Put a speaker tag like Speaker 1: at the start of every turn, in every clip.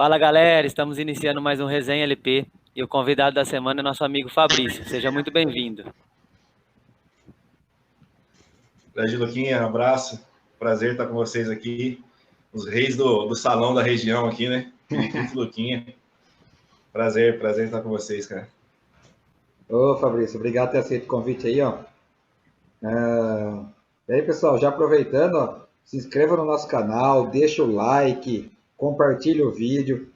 Speaker 1: Fala galera, estamos iniciando mais um Resenha LP e o convidado da semana é nosso amigo Fabrício. Seja muito bem-vindo.
Speaker 2: Grande Luquinha, abraço. Prazer estar com vocês aqui. Os reis do salão da região aqui, né? Periquito e Luquinha. Prazer estar com vocês, cara.
Speaker 3: Ô Fabrício, obrigado por ter aceito o convite aí, ó. E aí, pessoal, já aproveitando, ó, se inscreva no nosso canal, deixa o like, compartilha o vídeo.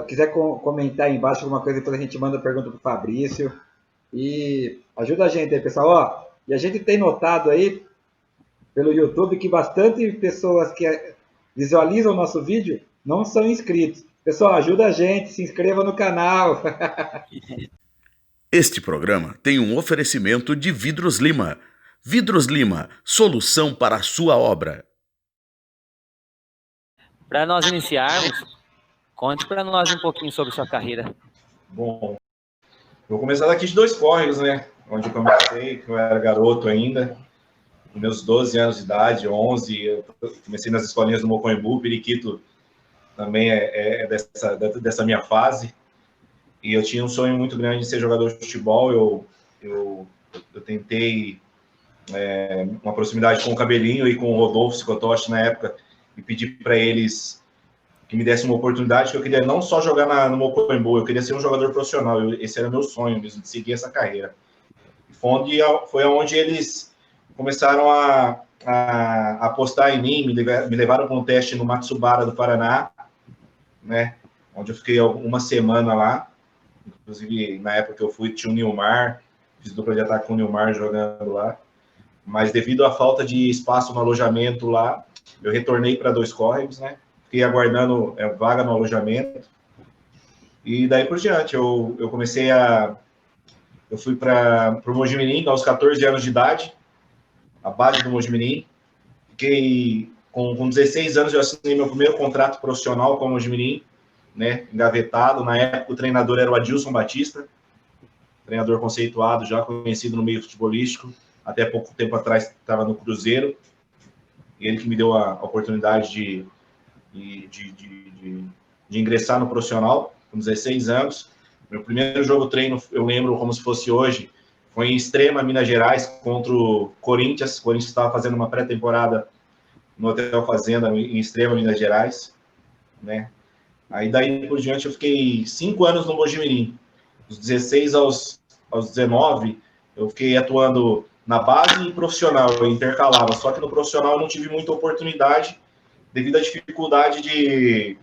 Speaker 3: Quiser comentar aí embaixo alguma coisa, depois a gente manda pergunta pro Fabrício. E ajuda a gente aí, pessoal. Ó, e a gente tem notado aí pelo YouTube que bastante pessoas que visualizam o nosso vídeo não são inscritos. Pessoal, ajuda a gente, se inscreva no canal.
Speaker 4: Este programa tem um oferecimento de Vidros Lima. Vidros Lima, solução para a sua obra.
Speaker 1: Para nós iniciarmos, conte para nós um pouquinho sobre sua carreira.
Speaker 2: Bom, vou começar daqui de Dois Córregos, né? Onde eu comecei, que eu era garoto ainda. Com meus 12 anos de idade, 11, eu comecei nas escolinhas do Mocoimbu, Periquito também é dessa minha fase. E eu tinha um sonho muito grande de ser jogador de futebol. Eu tentei uma proximidade com o Cabelinho e com o Rodolfo Sikotoshi na época e pedi para eles que me dessem uma oportunidade, que eu queria não só jogar no Mocoimbu, eu queria ser um jogador profissional. Esse era meu sonho mesmo, de seguir essa carreira. E foi onde eles começaram a apostar em mim, me levaram para um teste no Matsubara do Paraná, né? Onde eu fiquei uma semana lá. Inclusive, na época que eu fui, tinha o Nilmar, fiz dupla de ataque com o Nilmar jogando lá. Mas devido à falta de espaço no alojamento lá, eu retornei para Dois Córregos, né? Fiquei aguardando vaga no alojamento. E daí por diante, eu comecei eu fui para o Mojimirim aos 14 anos de idade, a base do Mojimirim. Fiquei com 16 anos, eu assinei meu primeiro contrato profissional com o Mojimirim, né, engavetado. Na época o treinador era o Adilson Batista, treinador conceituado, já conhecido no meio futebolístico, até pouco tempo atrás estava no Cruzeiro, ele que me deu a oportunidade de ingressar no profissional com 16 anos. Meu primeiro jogo treino, eu lembro como se fosse hoje, foi em Extrema, Minas Gerais, contra o Corinthians. O Corinthians estava fazendo uma pré-temporada no Hotel Fazenda, em Extrema, Minas Gerais, né? Aí, daí por diante, eu fiquei 5 anos no Mojimirim. Dos 16 aos 19, eu fiquei atuando na base e profissional, eu intercalava. Só que no profissional eu não tive muita oportunidade, devido à dificuldade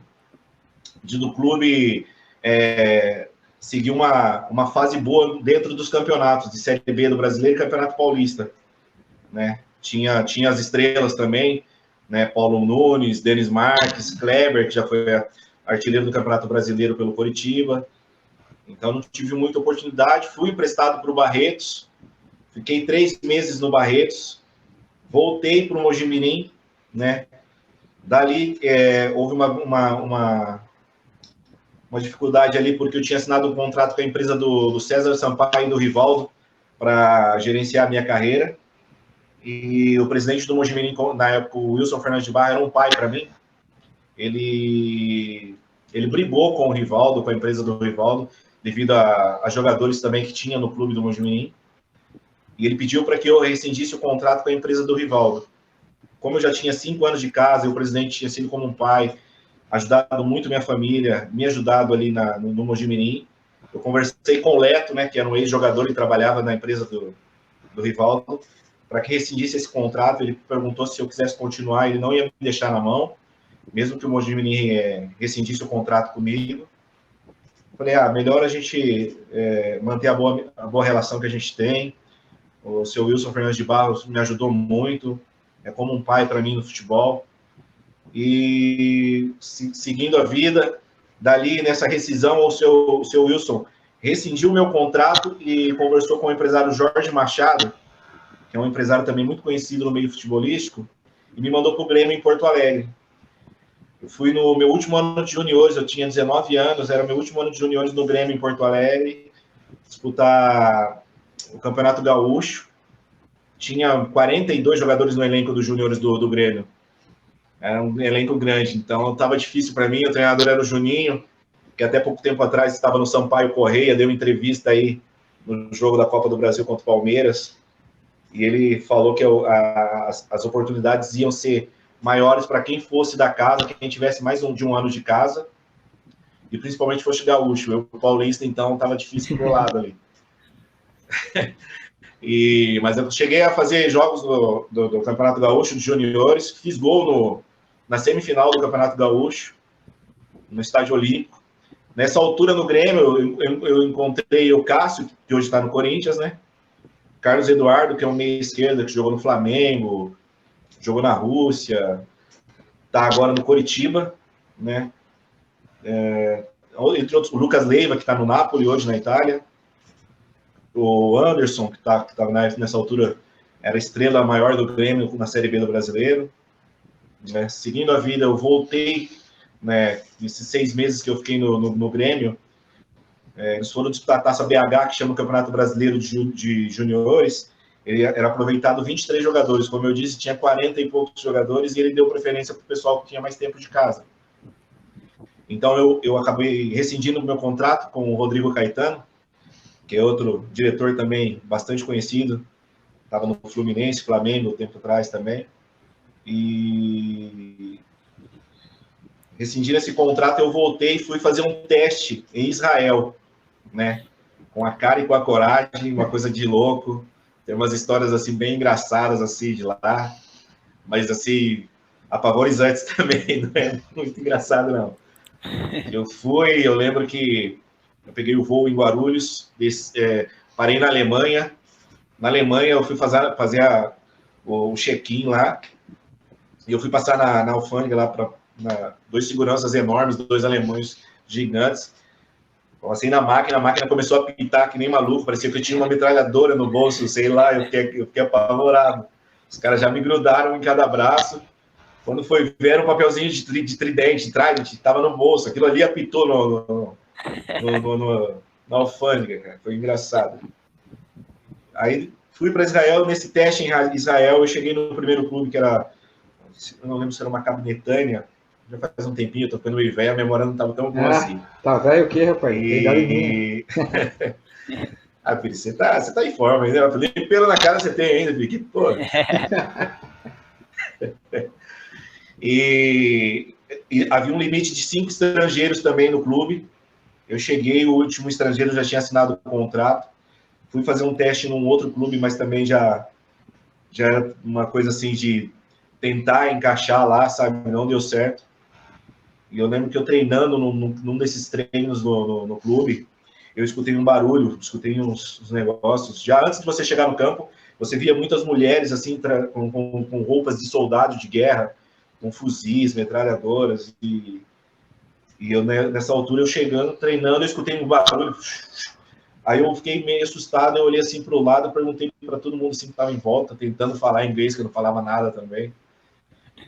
Speaker 2: do clube seguir uma fase boa dentro dos campeonatos de Série B do Brasileiro e Campeonato Paulista, né? Tinha as estrelas também, né? Paulo Nunes, Denis Marques, Kleber, que já foi artilheiro do Campeonato Brasileiro pelo Coritiba. Então não tive muita oportunidade. Fui emprestado para o Barretos, fiquei 3 meses no Barretos, voltei para o Mojimirim, né? Dali houve uma dificuldade ali, porque eu tinha assinado um contrato com a empresa do César Sampaio e do Rivaldo para gerenciar a minha carreira. E o presidente do Mojimirim, na época, o Wilson Fernandes de Barra, era um pai para mim. Ele brigou com o Rivaldo, com a empresa do Rivaldo, devido a jogadores também que tinha no clube do Mojimirim. E ele pediu para que eu rescindisse o contrato com a empresa do Rivaldo. Como eu já tinha 5 anos de casa e o presidente tinha sido como um pai, ajudado muito minha família, me ajudado ali no Mojimirim, eu conversei com o Leto, né, que era um ex-jogador e trabalhava na empresa do Rivaldo, para que rescindisse esse contrato. Ele perguntou se eu quisesse continuar, ele não ia me deixar na mão, mesmo que o Mojimirim rescindisse o contrato comigo. Falei, melhor a gente manter a boa relação que a gente tem. O seu Wilson Fernandes de Barros me ajudou muito, é como um pai para mim no futebol. E seguindo a vida, dali nessa rescisão, o seu Wilson rescindiu meu contrato e conversou com o empresário Jorge Machado, que é um empresário também muito conhecido no meio futebolístico, e me mandou para o Grêmio em Porto Alegre. Eu fui no meu último ano de juniores, eu tinha 19 anos, era o meu último ano de juniores no Grêmio em Porto Alegre, disputar o Campeonato Gaúcho. Tinha 42 jogadores no elenco dos juniores do Grêmio. Era um elenco grande, então estava difícil para mim. O treinador era o Juninho, que até pouco tempo atrás estava no Sampaio Correia, deu entrevista aí no jogo da Copa do Brasil contra o Palmeiras, e ele falou que as oportunidades iam ser maiores para quem fosse da casa, quem tivesse mais de um ano de casa, e principalmente fosse gaúcho. Eu, paulista, então, estava difícil pro lado ali. Mas eu cheguei a fazer jogos do Campeonato Gaúcho de juniores, fiz gol na semifinal do Campeonato Gaúcho, no Estádio Olímpico. Nessa altura no Grêmio, eu encontrei o Cássio, que hoje está no Corinthians, né? Carlos Eduardo, que é um meia esquerda, que jogou no Flamengo, jogou na Rússia, está agora no Coritiba, né? Entre outros, o Lucas Leiva, que está no Napoli hoje na Itália. O Anderson, que tá nessa altura, era a estrela maior do Grêmio na Série B do Brasileiro. Né? Seguindo a vida, eu voltei, né, nesses 6 meses que eu fiquei no Grêmio, eles foram disputar a Taça BH, que chama o Campeonato Brasileiro de Juniores. Ele era aproveitado 23 jogadores, como eu disse, tinha 40 e poucos jogadores, e ele deu preferência para o pessoal que tinha mais tempo de casa. Então eu acabei rescindindo o meu contrato com o Rodrigo Caetano, que é outro diretor também bastante conhecido, estava no Fluminense, Flamengo, tempo atrás também, e rescindindo esse contrato, eu voltei e fui fazer um teste em Israel, né, com a cara e com a coragem, uma coisa de louco, tem umas histórias, assim, bem engraçadas, assim, de lá, mas, assim, apavorizantes também, não é muito engraçado, não. Eu lembro que eu peguei o voo em Guarulhos, parei na Alemanha. Na Alemanha, eu fui fazer o check-in lá. E eu fui passar na alfândega lá para 2 seguranças enormes, 2 alemães gigantes. Passei na máquina, a máquina começou a pitar que nem maluco. Parecia que eu tinha uma metralhadora no bolso, sei lá. Eu fiquei apavorado. Os caras já me grudaram em cada braço. Quando foi ver, era um papelzinho de tridente, Trident, estava no bolso. Aquilo ali apitou na alfândega, cara. Foi engraçado. Aí fui para Israel. Nesse teste em Israel, eu cheguei no primeiro clube, que era, eu não lembro se era uma Maccabi Netanya, já faz um tempinho, eu tô ficando meio velho, a memória não estava tão boa assim.
Speaker 3: Tá velho o quê, rapaz?
Speaker 2: Ah, filho, você tá em forma ainda, né? Nem pelo na cara você tem ainda, filho, que porra. E havia um limite de 5 estrangeiros também no clube. Eu cheguei, o último estrangeiro já tinha assinado o contrato. Fui fazer um teste num outro clube, mas também já era uma coisa assim de tentar encaixar lá, sabe? Não deu certo. E eu lembro que eu treinando num desses treinos no clube, eu escutei um barulho, escutei uns negócios. Já antes de você chegar no campo, você via muitas mulheres assim com roupas de soldado de guerra, com fuzis, metralhadoras, e eu, nessa altura, eu chegando, treinando, eu escutei um barulho, aí eu fiquei meio assustado, eu olhei assim para o lado, perguntei para todo mundo assim, que estava em volta, tentando falar inglês, que eu não falava nada também,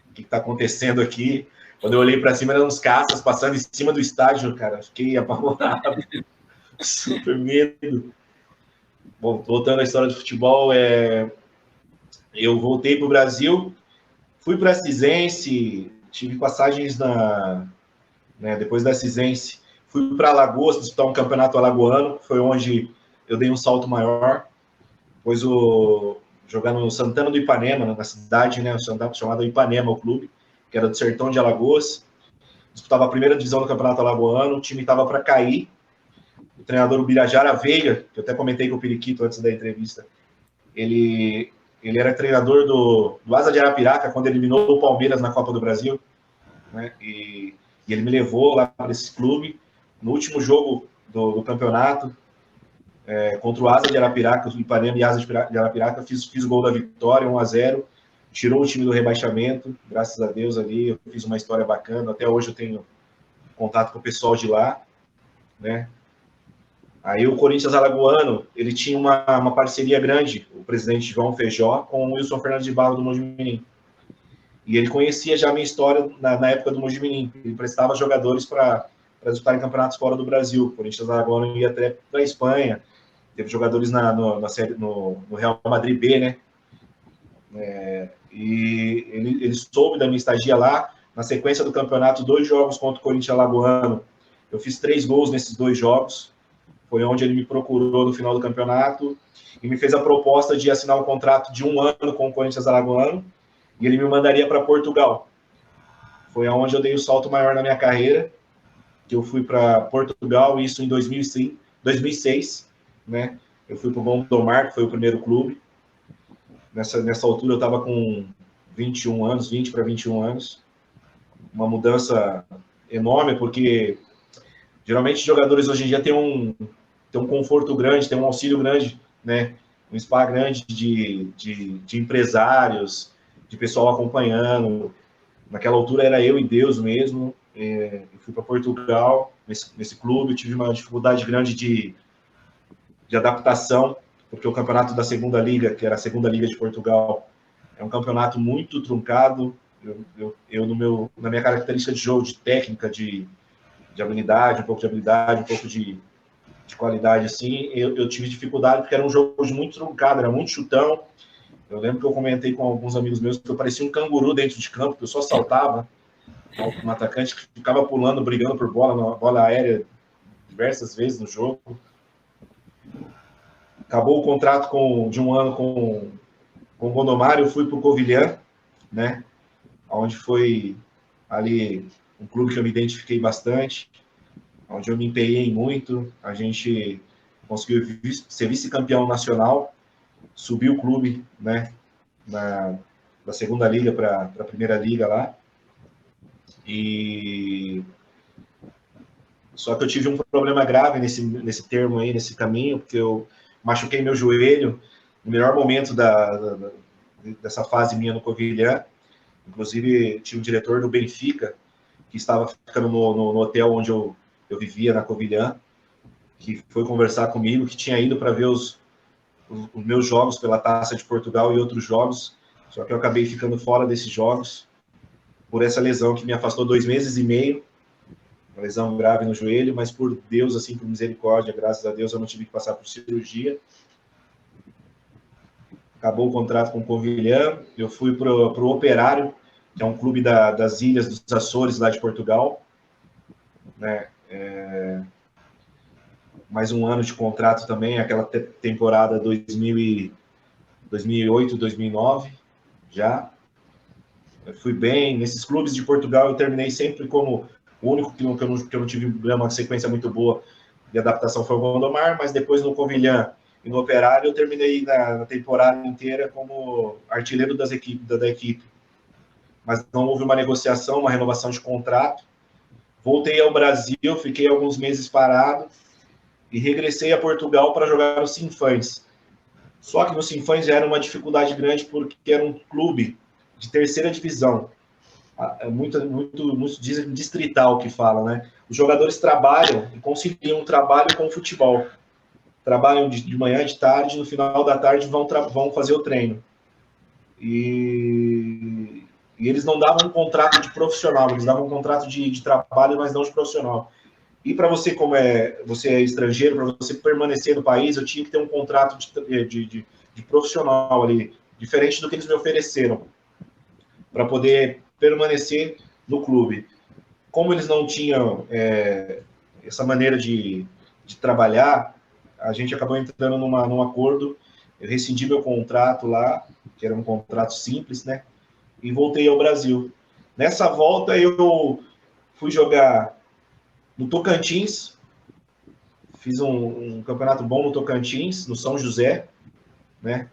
Speaker 2: o que está acontecendo aqui. Quando eu olhei para cima, eram uns caças passando em cima do estádio, cara, fiquei apavorado, super medo. Bom, voltando à história do futebol, eu voltei para o Brasil, fui para a Cisense, tive passagens depois da Cisense, fui para Alagoas disputar um campeonato alagoano, foi onde eu dei um salto maior. Depois jogar no Santana do Ipanema, na cidade, né, chamado Ipanema, o clube, que era do Sertão de Alagoas. Disputava a primeira divisão do campeonato alagoano, o time estava para cair. O treinador, o Birajara Veiga, que eu até comentei com o Periquito antes da entrevista, ele era treinador do Asa de Arapiraca, quando eliminou o Palmeiras na Copa do Brasil, né? E ele me levou lá para esse clube. No último jogo do campeonato, contra o Asa de Arapiraca, o Ipanema e Asa de Arapiraca, fiz o gol da vitória, 1-0, tirou o time do rebaixamento, graças a Deus ali, eu fiz uma história bacana, até hoje eu tenho contato com o pessoal de lá, né? Aí o Corinthians alagoano, ele tinha uma parceria grande, o presidente João Feijó, com o Wilson Fernandes de Barro do Mojimirim. E ele conhecia já a minha história na época do Mojimirim. Ele prestava jogadores para disputar em campeonatos fora do Brasil. O Corinthians alagoano ia até para a Espanha. Teve jogadores no Real Madrid B, né? E ele soube da minha estadia lá. Na sequência do campeonato, 2 jogos contra o Corinthians Alagoano. Eu fiz 3 gols nesses 2 jogos. Foi onde ele me procurou no final do campeonato e me fez a proposta de assinar um contrato de 1 ano com o Corinthians Alagoano e ele me mandaria para Portugal. Foi onde eu dei o salto maior na minha carreira, que eu fui para Portugal, isso em 2006, né? Eu fui para o Gondomar, que foi o primeiro clube. Nessa altura eu estava com 21 anos, 20 para 21 anos. Uma mudança enorme, porque geralmente jogadores hoje em dia têm um conforto grande, têm um auxílio grande, né? Um spa grande de empresários, de pessoal acompanhando. Naquela altura era eu e Deus mesmo. Eu fui para Portugal, nesse clube, tive uma dificuldade grande de adaptação, porque o campeonato da segunda liga, que era a segunda liga de Portugal, é um campeonato muito truncado. Na minha característica de jogo, de técnica, de habilidade, um pouco de habilidade, um pouco de qualidade, assim, eu tive dificuldade, porque era um jogo muito truncado, era muito chutão. Eu lembro que eu comentei com alguns amigos meus que eu parecia um canguru dentro de campo, que eu só saltava, um atacante que ficava pulando, brigando por bola aérea diversas vezes no jogo. Acabou o contrato de 1 ano com o Gondomar, eu fui para o Covilhã, né, onde foi ali um clube que eu me identifiquei bastante, onde eu me empenhei muito. A gente conseguiu ser vice-campeão nacional, subiu o clube, né, da segunda liga para a primeira liga lá. Só que eu tive um problema grave nesse termo aí, nesse caminho, porque eu machuquei meu joelho no melhor momento dessa fase minha no Covilhã. Inclusive, tinha um diretor do Benfica, que estava ficando no hotel onde eu vivia, na Covilhã, que foi conversar comigo, que tinha ido para ver os meus jogos pela Taça de Portugal e outros jogos, só que eu acabei ficando fora desses jogos por essa lesão que me afastou 2 meses e meio, uma lesão grave no joelho, mas por Deus, assim, por misericórdia, graças a Deus, eu não tive que passar por cirurgia. Acabou o contrato com o Covilhã, eu fui para o Operário, que é um clube das Ilhas dos Açores, lá de Portugal, né? Mais 1 ano de contrato também, aquela temporada 2008, 2009, já. Eu fui bem. Nesses clubes de Portugal, eu terminei sempre como o único que eu não tive uma sequência muito boa de adaptação foi o Gondomar, mas depois no Covilhã e no Operário eu terminei na temporada inteira como artilheiro da equipe. Mas não houve uma negociação, uma renovação de contrato. Voltei ao Brasil, fiquei alguns meses parado e regressei a Portugal para jogar no Sinfãs. Só que no Sinfãs já era uma dificuldade grande, porque era um clube de 3ª divisão. Muito dizem distrital que fala, né? Os jogadores trabalham e conciliam o trabalho com o futebol. Trabalham de manhã, de tarde, no final da tarde vão fazer o treino. E eles não davam um contrato de profissional, eles davam um contrato de trabalho, mas não de profissional. E para você, como você é estrangeiro, para você permanecer no país, eu tinha que ter um contrato de profissional ali, diferente do que eles me ofereceram, para poder permanecer no clube. Como eles não tinham essa maneira de trabalhar, a gente acabou entrando num acordo. Eu rescindi meu contrato lá, que era um contrato simples, né? E voltei ao Brasil. Nessa volta, eu fui jogar no Tocantins, fiz um campeonato bom no Tocantins, no São José, né?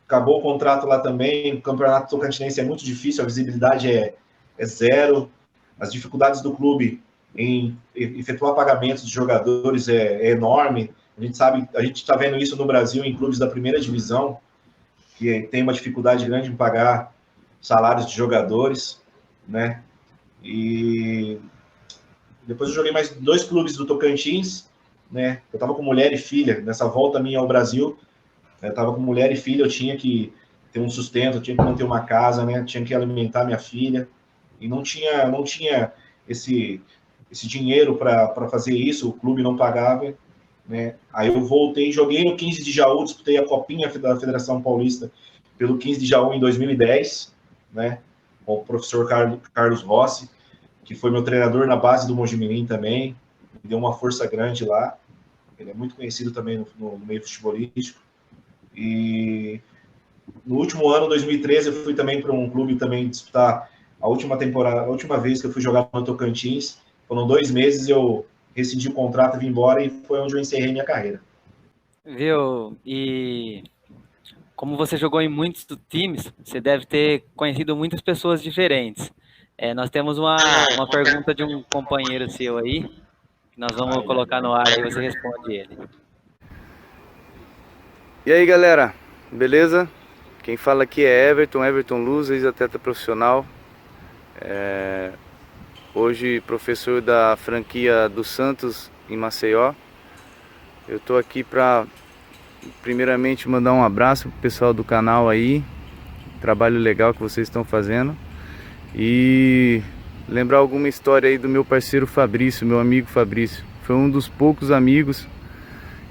Speaker 2: Acabou o contrato lá também. O campeonato tocantinense é muito difícil, a visibilidade é zero. As dificuldades do clube em efetuar pagamentos de jogadores é enorme. A gente está vendo isso no Brasil em clubes da primeira divisão, que tem uma dificuldade grande em pagar salários de jogadores, né? E depois eu joguei mais 2 clubes do Tocantins, né? Eu estava com mulher e filha nessa volta minha ao Brasil. Eu estava com mulher e filha, eu tinha que ter um sustento, eu tinha que manter uma casa, né? Tinha que alimentar minha filha e não tinha esse dinheiro para fazer isso. O clube não pagava né? Aí eu voltei, joguei no 15 de Jaú, disputei a Copinha da Federação Paulista pelo 15 de Jaú em 2010, né? Com o professor Carlos Rossi, que foi meu treinador na base do Mojimirim também, me deu uma força grande lá. Ele é muito conhecido também no meio futebolístico. E no último ano, 2013, eu fui também para um clube também disputar a última temporada, a última vez que eu fui jogar no Tocantins. Foram 2 meses, eu rescindi o contrato, vim embora e foi onde eu encerrei minha carreira.
Speaker 1: Viu? E como você jogou em muitos times, você deve ter conhecido muitas pessoas diferentes. Nós temos uma pergunta de um companheiro seu aí, que nós vamos colocar no ar aí, você responde ele.
Speaker 5: E aí, galera, beleza? Quem fala aqui é Everton Luz, ex-atleta profissional. Hoje professor da franquia do Santos em Maceió. Eu tô aqui para primeiramente mandar um abraço pro pessoal do canal aí, trabalho legal que vocês estão fazendo, e lembrar alguma história aí do meu parceiro Fabrício, meu amigo Fabrício. Foi um dos poucos amigos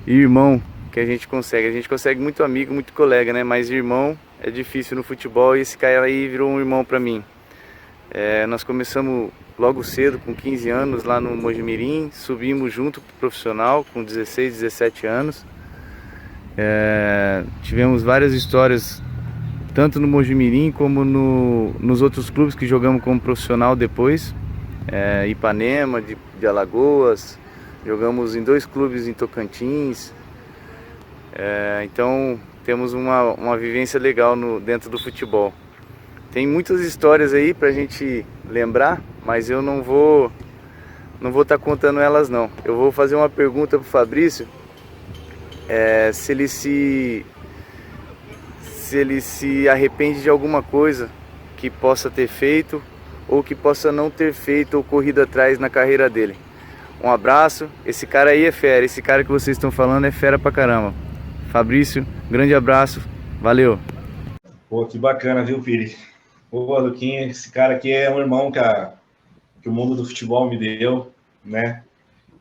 Speaker 5: e irmão que a gente consegue muito amigo, muito colega, né? Mas irmão é difícil no futebol, e esse cara aí virou um irmão para mim. Nós começamos logo cedo, com 15 anos, lá no Mojimirim, subimos junto pro profissional com 16, 17 anos. Tivemos várias histórias, tanto no Mojimirim como nos outros clubes que jogamos como profissional depois. Ipanema, de Alagoas, jogamos em 2 clubes em Tocantins. Então temos uma vivência legal dentro do futebol. Tem muitas histórias aí pra gente lembrar, mas eu não vou estar contando elas não. Eu vou fazer uma pergunta pro Fabrício, se ele se arrepende de alguma coisa que possa ter feito ou que possa não ter feito ou corrido atrás na carreira dele. Um abraço, esse cara aí é fera, esse cara que vocês estão falando é fera pra caramba. Fabrício, grande abraço, valeu.
Speaker 2: Pô, que bacana, viu, Pires? Pô, Luquinha, esse cara aqui é um irmão que o mundo do futebol me deu, né?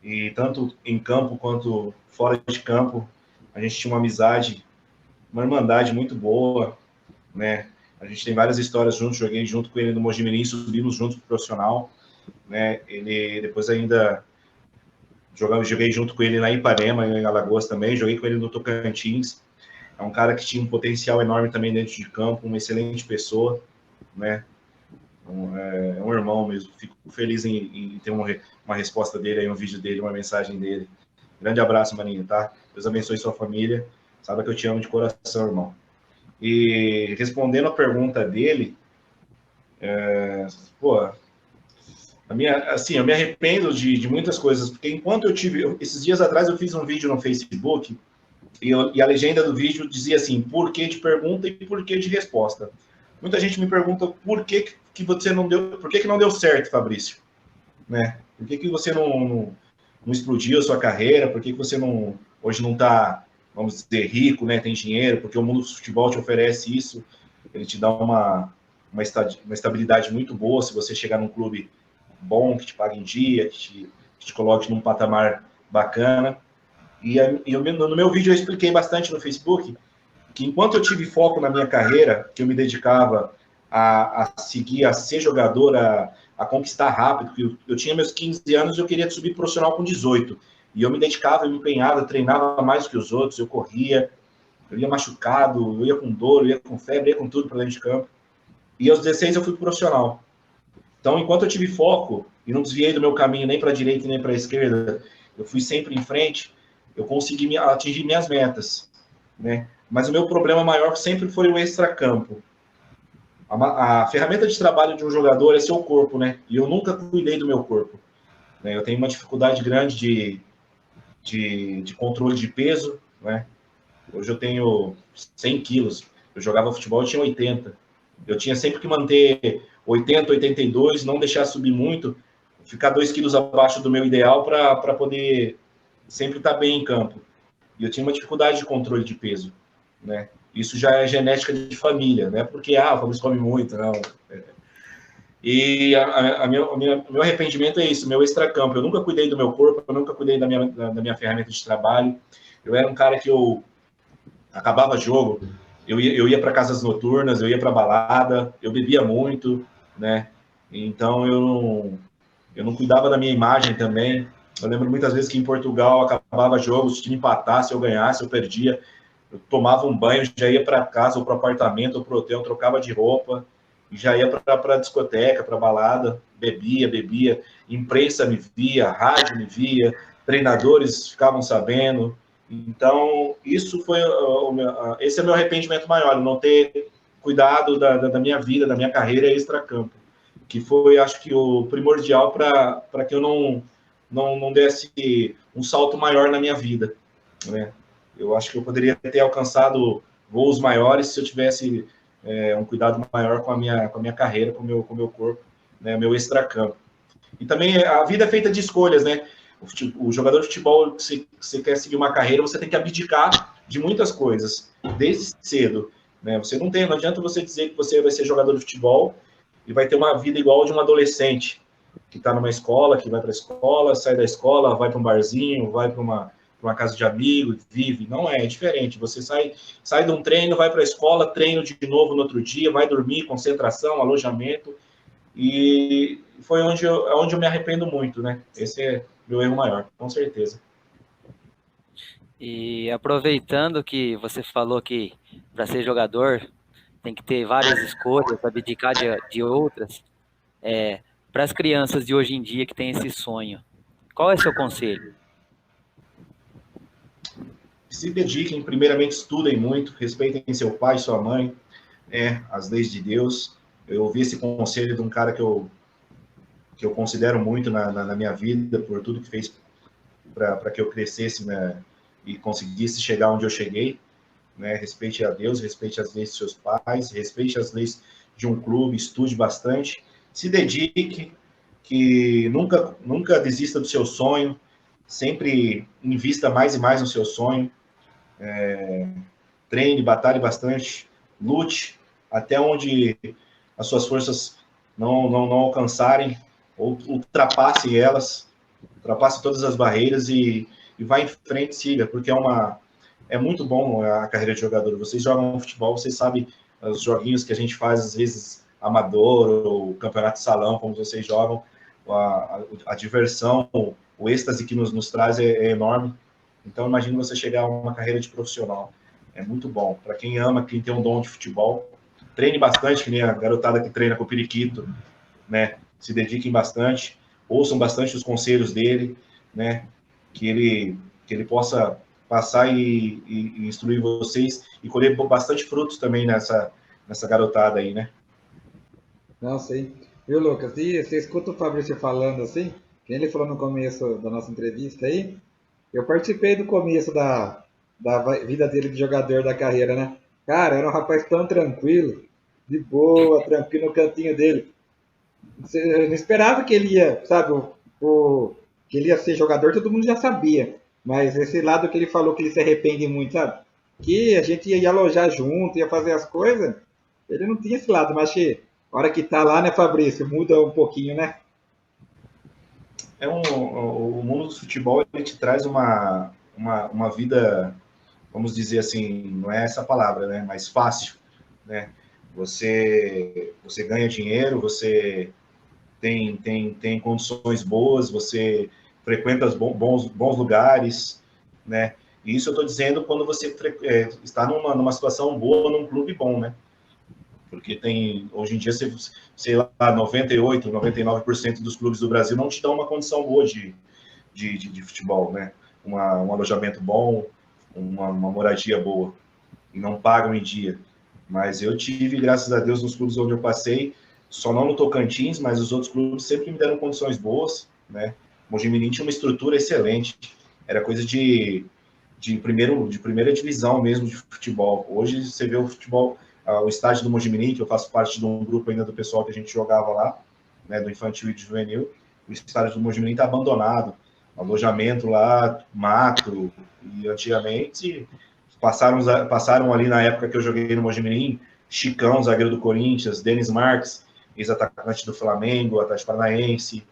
Speaker 2: E tanto em campo quanto fora de campo, a gente tinha uma amizade, uma irmandade muito boa, né? A gente tem várias histórias juntos, joguei junto com ele no Mojimirim, subimos juntos pro profissional, né? Ele depois ainda joguei junto com ele na Ipanema, em Alagoas também, joguei com ele no Tocantins. É um cara que tinha um potencial enorme também dentro de campo, uma excelente pessoa, né? É um irmão mesmo. Fico feliz em ter uma resposta dele aí, um vídeo dele, uma mensagem dele. Grande abraço, maninho, tá? Deus abençoe sua família. Sabe que eu te amo de coração, irmão. E respondendo a pergunta dele, eu me arrependo de muitas coisas, porque enquanto esses dias atrás eu fiz um vídeo no Facebook e a legenda do vídeo dizia assim, porquê de pergunta e porquê de resposta. Muita gente me pergunta por que você não deu, por que não deu certo, Fabrício, né? Por que você não explodiu a sua carreira? Por que você hoje não está, vamos dizer, rico, né? Tem dinheiro? Porque o mundo do futebol te oferece isso, ele te dá uma estabilidade muito boa se você chegar num clube bom, que te pague em dia, que te coloque num patamar bacana. E no meu vídeo eu expliquei bastante no Facebook que enquanto eu tive foco na minha carreira, que eu me dedicava a seguir, a ser jogador, a conquistar rápido, porque eu tinha meus 15 anos e eu queria subir profissional com 18. E eu me dedicava, eu me empenhava, eu treinava mais que os outros, eu corria, eu ia machucado, eu ia com dor, eu ia com febre, eu ia com tudo para dentro de campo. E aos 16 eu fui profissional. Então, enquanto eu tive foco e não desviei do meu caminho nem para a direita nem para a esquerda, eu fui sempre em frente, eu consegui atingir minhas metas, né? Mas o meu problema maior sempre foi o extracampo. A ferramenta de trabalho de um jogador é seu corpo, né? E eu nunca cuidei do meu corpo, né? Eu tenho uma dificuldade grande de controle de peso, né? Hoje eu tenho 100 quilos. Eu jogava futebol e tinha 80. Eu tinha sempre que manter 80, 82, não deixar subir muito, ficar 2 quilos abaixo do meu ideal para poder sempre estar bem em campo. E eu tinha uma dificuldade de controle de peso, né? Isso já é genética de família, né? Porque, o Fabrício come muito, não. E o meu arrependimento é isso, meu extracampo. Eu nunca cuidei do meu corpo, eu nunca cuidei da minha ferramenta de trabalho. Eu era um cara que eu acabava jogo, eu ia para casas noturnas, eu ia para balada, eu bebia muito, né? Então eu não cuidava da minha imagem também. Eu lembro muitas vezes que em Portugal acabava jogo, se o time empatasse, eu ganhasse, eu perdia. Eu tomava um banho, já ia para casa, ou para o apartamento, ou para o hotel, trocava de roupa, e já ia para a discoteca, para a balada, bebia. Imprensa me via, rádio me via, treinadores ficavam sabendo. Então, isso foi esse é meu arrependimento maior, não ter cuidado da minha vida, da minha carreira extracampo, que foi, acho que, o primordial para que eu não desse um salto maior na minha vida, né? Eu acho que eu poderia ter alcançado voos maiores se eu tivesse um cuidado maior com a minha carreira, com o meu corpo, né, meu extracampo. E também a vida é feita de escolhas, né? O jogador de futebol, se você quer seguir uma carreira, você tem que abdicar de muitas coisas, desde cedo, né? Não adianta você dizer que você vai ser jogador de futebol e vai ter uma vida igual de um adolescente que está numa escola, que vai para a escola, sai da escola, vai para um barzinho, vai para uma casa de amigos, vive. Não é diferente. Você sai de um treino, vai para a escola, treino de novo no outro dia, vai dormir, concentração, alojamento. E foi onde eu me arrependo muito, né? Esse é meu erro maior, com certeza.
Speaker 1: E aproveitando que você falou que para ser jogador tem que ter várias escolhas, abdicar de outras, para as crianças de hoje em dia que têm esse sonho, qual é seu conselho?
Speaker 2: Se dediquem, primeiramente estudem muito, respeitem seu pai, sua mãe, as leis de Deus. Eu ouvi esse conselho de um cara que eu considero muito na minha vida, por tudo que fez para que eu crescesse, né, e conseguisse chegar onde eu cheguei, né? Respeite a Deus, respeite as leis de seus pais, respeite as leis de um clube, estude bastante, se dedique, que nunca desista do seu sonho, sempre invista mais e mais no seu sonho, treine, batalhe bastante, lute até onde as suas forças não alcançarem, ou ultrapasse elas, ultrapasse todas as barreiras e vá em frente, siga, porque é muito bom a carreira de jogador. Vocês jogam futebol, vocês sabem os joguinhos que a gente faz, às vezes, amador, ou campeonato de salão, como vocês jogam, a diversão, o êxtase que nos traz é enorme. Então, imagine você chegar a uma carreira de profissional. É muito bom. Para quem ama, quem tem um dom de futebol, treine bastante, que nem a garotada que treina com o Periquito, né? Se dediquem bastante, ouçam bastante os conselhos dele, né? Que ele possa passar e instruir vocês e colher bastante frutos também nessa garotada aí, né?
Speaker 3: Não sei. Viu, Lucas? E você escuta o Fabrício falando assim, que ele falou no começo da nossa entrevista aí, eu participei do começo da vida dele de jogador da carreira, né? Cara, era um rapaz tão tranquilo, de boa, tranquilo no cantinho dele. Eu não esperava que ele ia, sabe, que ele ia ser jogador, todo mundo já sabia. Mas esse lado que ele falou que ele se arrepende muito, sabe? Que a gente ia alojar junto, ia fazer as coisas. Ele não tinha esse lado, mas que a hora que tá lá, né, Fabrício, muda um pouquinho, né?
Speaker 2: O mundo do futebol, ele te traz uma vida, vamos dizer assim, não é essa palavra, né? Mais fácil, né? Você ganha dinheiro, você tem condições boas, você frequenta bons lugares, né? E isso eu estou dizendo quando você está numa situação boa, num clube bom, né? Porque hoje em dia, sei lá, 98%, 99% dos clubes do Brasil não te dão uma condição boa de futebol, né? Um alojamento bom, uma moradia boa, e não pagam em dia. Mas eu tive, graças a Deus, nos clubes onde eu passei, só não no Tocantins, mas os outros clubes sempre me deram condições boas, né? Mojimirim tinha uma estrutura excelente, era coisa de primeira divisão mesmo de futebol. Hoje você vê o futebol, o estádio do Mojimirim, que eu faço parte de um grupo ainda do pessoal que a gente jogava lá, né, do infantil e do juvenil, o estádio do Mojimirim está abandonado, alojamento lá, mato, e antigamente passaram ali na época que eu joguei no Mojimirim, Chicão, zagueiro do Corinthians, Denis Marques, ex-atacante do Flamengo, Atlético Paranaense,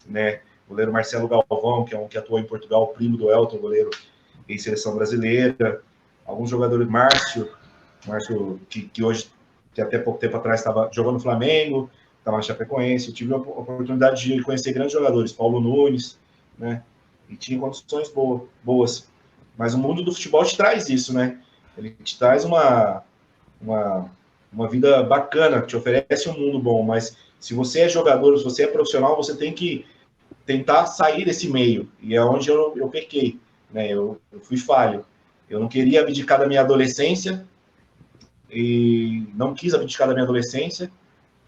Speaker 2: né? O goleiro Marcelo Galvão, que é um que atuou em Portugal, primo do Elton, goleiro em seleção brasileira. Alguns jogadores, Márcio que hoje, que até pouco tempo atrás jogou no Flamengo, estava na Chapecoense. Eu tive a oportunidade de conhecer grandes jogadores, Paulo Nunes, né? E tinha condições boas. Mas o mundo do futebol te traz isso, né? Ele te traz uma vida bacana, te oferece um mundo bom, mas se você é jogador, se você é profissional, você tem que tentar sair desse meio, e é onde eu pequei, né? Eu fui falho. Eu não queria abdicar da minha adolescência, e não quis abdicar da minha adolescência,